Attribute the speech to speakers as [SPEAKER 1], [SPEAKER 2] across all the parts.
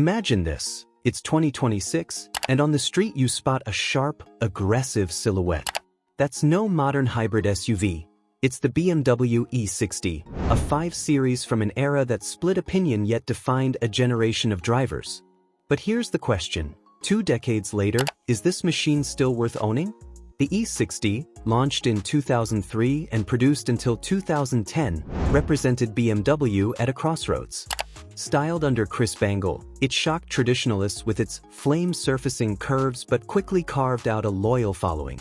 [SPEAKER 1] Imagine this, it's 2026, and on the street you spot a sharp, aggressive silhouette. That's no modern hybrid SUV. It's the BMW E60, a 5 Series from an era that split opinion yet defined a generation of drivers. But here's the question. 2 decades later, is this machine still worth owning? The E60, launched in 2003 and produced until 2010, represented BMW at a crossroads. Styled under crisp angle, it shocked traditionalists with its flame-surfacing curves but quickly carved out a loyal following.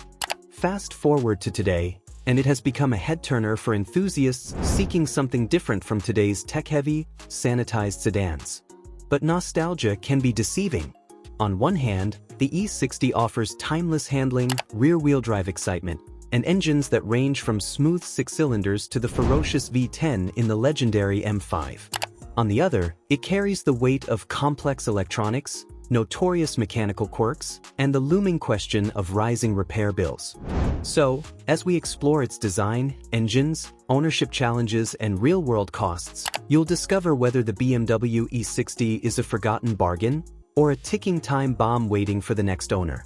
[SPEAKER 1] Fast forward to today, and it has become a head-turner for enthusiasts seeking something different from today's tech-heavy, sanitized sedans. But nostalgia can be deceiving. On one hand, the E60 offers timeless handling, rear-wheel drive excitement, and engines that range from smooth 6-cylinders to the ferocious V10 in the legendary M5. On the other, it carries the weight of complex electronics, notorious mechanical quirks, and the looming question of rising repair bills. So, as we explore its design, engines, ownership challenges, and real-world costs, you'll discover whether the BMW E60 is a forgotten bargain or a ticking time bomb waiting for the next owner.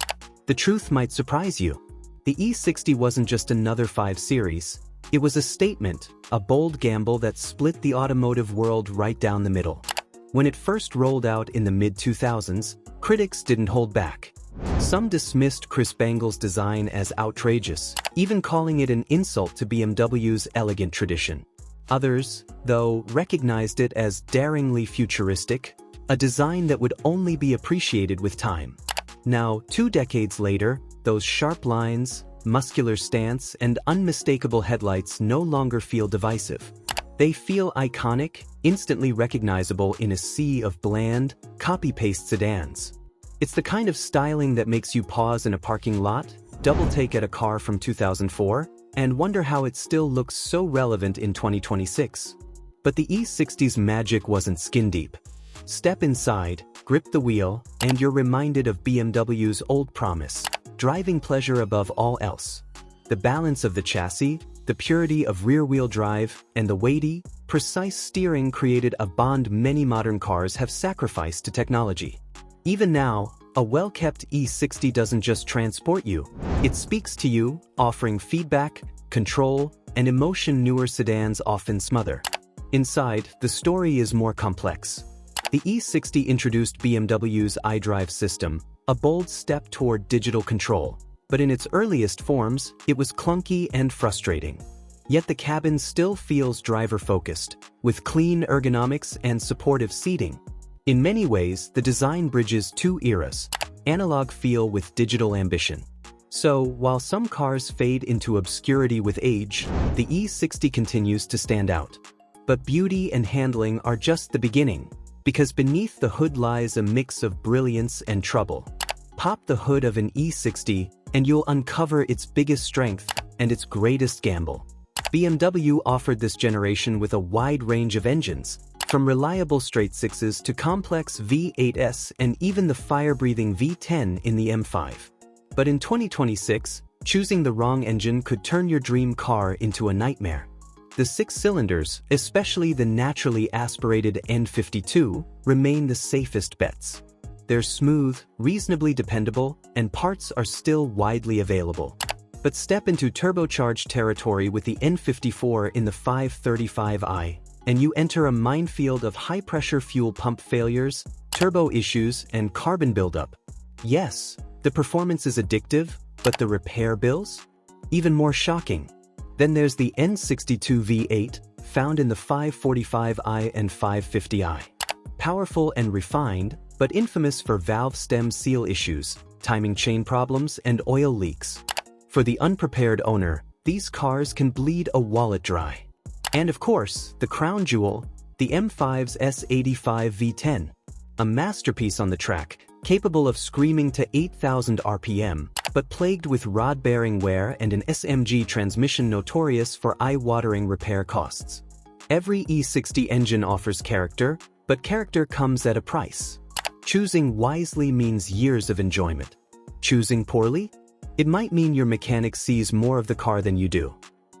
[SPEAKER 1] The truth might surprise you. The E60 wasn't just another 5 Series. It was a statement, a bold gamble that split the automotive world right down the middle. When it first rolled out in the mid-2000s, critics didn't hold back. Some dismissed crisp angle's design as outrageous, even calling it an insult to BMW's elegant tradition. Others, though, recognized it as daringly futuristic, a design that would only be appreciated with time. Now, 2 decades later, those sharp lines, muscular stance, and unmistakable headlights no longer feel divisive. They feel iconic, instantly recognizable in a sea of bland, copy-paste sedans. It's the kind of styling that makes you pause in a parking lot, double-take at a car from 2004, and wonder how it still looks so relevant in 2026. But the E60's magic wasn't skin-deep. Step inside, grip the wheel, and you're reminded of BMW's old promise: driving pleasure above all else. The balance of the chassis, the purity of rear-wheel drive, and the weighty, precise steering created a bond many modern cars have sacrificed to technology. Even now, a well-kept E60 doesn't just transport you, it speaks to you, offering feedback, control, and emotion newer sedans often smother. Inside, the story is more complex. The E60 introduced BMW's iDrive system, a bold step toward digital control, but in its earliest forms, it was clunky and frustrating. Yet the cabin still feels driver-focused, with clean ergonomics and supportive seating. In many ways, the design bridges 2 eras: analog feel with digital ambition. So, while some cars fade into obscurity with age, the E60 continues to stand out. But beauty and handling are just the beginning, because beneath the hood lies a mix of brilliance and trouble. Pop the hood of an E60 and you'll uncover its biggest strength and its greatest gamble. BMW offered this generation with a wide range of engines, from reliable straight-sixes to complex V8s and even the fire-breathing V10 in the M5. But in 2026, choosing the wrong engine could turn your dream car into a nightmare. The 6 cylinders, especially the naturally aspirated N52, remain the safest bets. They're smooth, reasonably dependable, and parts are still widely available. But step into turbocharged territory with the N54 in the 535i, and you enter a minefield of high-pressure fuel pump failures, turbo issues, and carbon buildup. Yes, the performance is addictive, but the repair bills? Even more shocking. Then there's the N62 V8, found in the 545i and 550i. Powerful and refined, but infamous for valve stem seal issues, timing chain problems, and oil leaks. For the unprepared owner, these cars can bleed a wallet dry. And of course, the crown jewel, the M5's S85 V10. A masterpiece on the track, capable of screaming to 8,000 RPM, but plagued with rod-bearing wear and an SMG transmission notorious for eye-watering repair costs. Every E60 engine offers character, but character comes at a price. Choosing wisely means years of enjoyment. Choosing poorly? It might mean your mechanic sees more of the car than you do.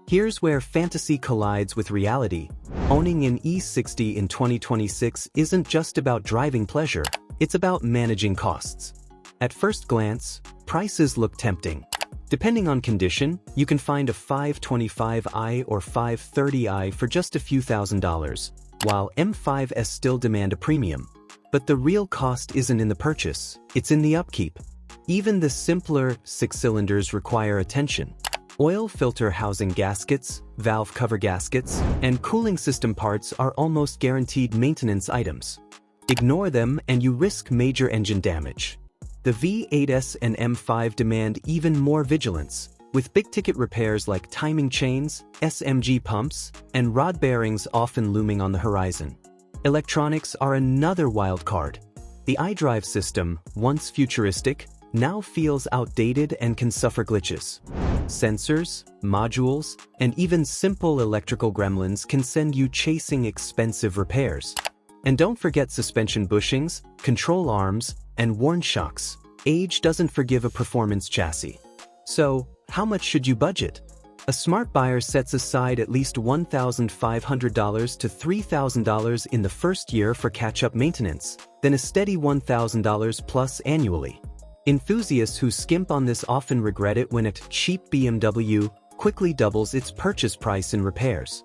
[SPEAKER 1] Here's where fantasy collides with reality. Owning an E60 in 2026 isn't just about driving pleasure, It's about managing costs. At first glance, prices look tempting. Depending on condition, you can find a 525i or 530i for just a few $1,000s, while M5s still demand a premium. But the real cost isn't in the purchase, it's in the upkeep. Even the simpler 6 cylinders require attention. Oil filter housing gaskets, valve cover gaskets, and cooling system parts are almost guaranteed maintenance items. Ignore them and you risk major engine damage. The V8s and M5 demand even more vigilance, with big-ticket repairs like timing chains, SMG pumps, and rod bearings often looming on the horizon. Electronics are another wild card. The iDrive system, once futuristic, now feels outdated and can suffer glitches. Sensors, modules, and even simple electrical gremlins can send you chasing expensive repairs. And don't forget suspension bushings, control arms, and worn shocks. Age doesn't forgive a performance chassis. So, how much should you budget? A smart buyer sets aside at least $1,500 to $3,000 in the first year for catch-up maintenance, then a steady $1,000 plus annually. Enthusiasts who skimp on this often regret it when a cheap BMW quickly doubles its purchase price in repairs.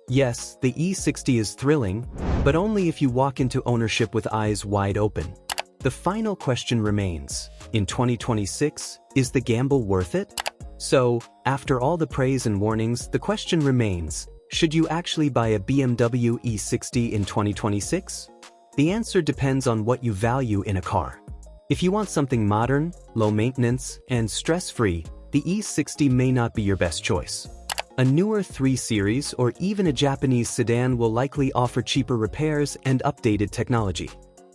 [SPEAKER 1] Yes, the E60 is thrilling, but only if you walk into ownership with eyes wide open. The final question remains, in 2026, is the gamble worth it? So, after all the praise and warnings, the question remains, should you actually buy a BMW E60 in 2026? The answer depends on what you value in a car. If you want something modern, low maintenance, and stress-free, the E60 may not be your best choice. A newer 3 Series or even a Japanese sedan will likely offer cheaper repairs and updated technology.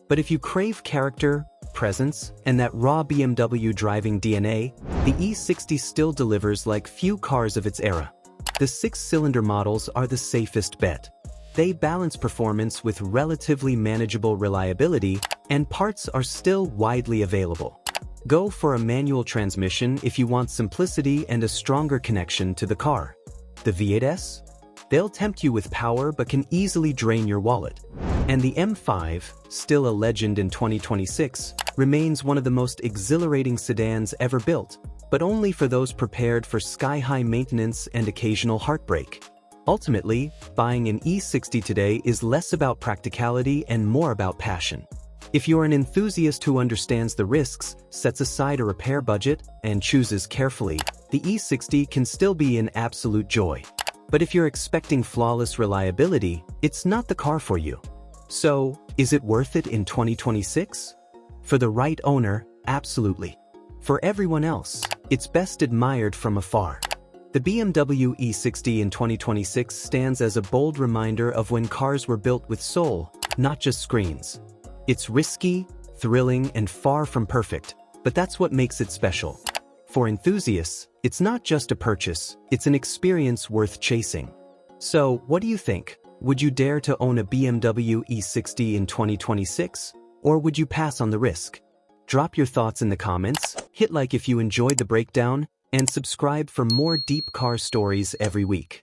[SPEAKER 1] But if you crave character, presence, and that raw BMW driving DNA, the E60 still delivers like few cars of its era. The 6-cylinder models are the safest bet. They balance performance with relatively manageable reliability, and parts are still widely available. Go for a manual transmission if you want simplicity and a stronger connection to the car. The V8s? They'll tempt you with power but can easily drain your wallet. And the M5, still a legend in 2026, remains one of the most exhilarating sedans ever built, but only for those prepared for sky-high maintenance and occasional heartbreak. Ultimately, buying an E60 today is less about practicality and more about passion. If you're an enthusiast who understands the risks, sets aside a repair budget, and chooses carefully, the E60 can still be an absolute joy. But if you're expecting flawless reliability, it's not the car for you. So, is it worth it in 2026? For the right owner, absolutely. For everyone else, it's best admired from afar. The BMW E60 in 2026 stands as a bold reminder of when cars were built with soul, not just screens. It's risky, thrilling, and far from perfect, but that's what makes it special. For enthusiasts, it's not just a purchase, it's an experience worth chasing. So, what do you think? Would you dare to own a BMW E60 in 2026? Or would you pass on the risk? Drop your thoughts in the comments, hit like if you enjoyed the breakdown, and subscribe for more deep car stories every week.